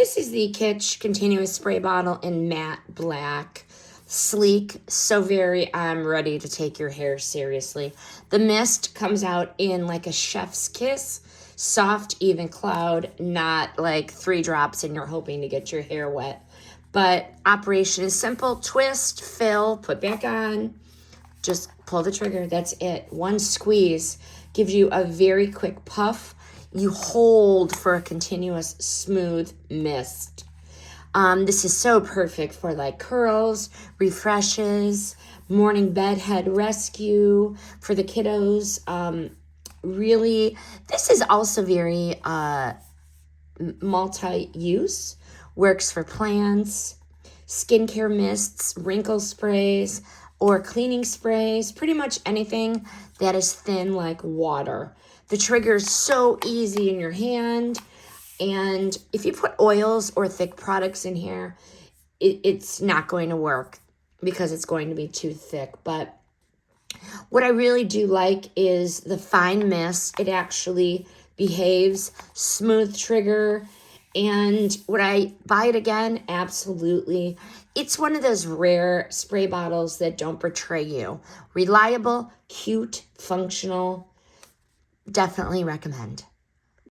this is the Kitsch continuous spray bottle in matte black. Sleek, so very ready to take your hair seriously. The mist comes out in like a chef's kiss, soft, even cloud, not like 3 drops and you're hoping to get your hair wet. But operation is simple. Twist, fill, put back on. Just pull the trigger. That's it. One squeeze gives you a very quick puff. You hold for a continuous smooth mist. This is so perfect for like curls, refreshes, morning bedhead rescue for the kiddos. Really, this is also very multi-use. Works for plants, skincare mists, wrinkle sprays, or cleaning sprays. Pretty much anything that is thin like water. The trigger is so easy in your hand. And if you put oils or thick products in here, it's not going to work because it's going to be too thick. But what I really do like is the fine mist. It actually behaves, smooth trigger. And would I buy it again? Absolutely. It's one of those rare spray bottles that don't betray you. Reliable, cute, functional. Definitely recommend.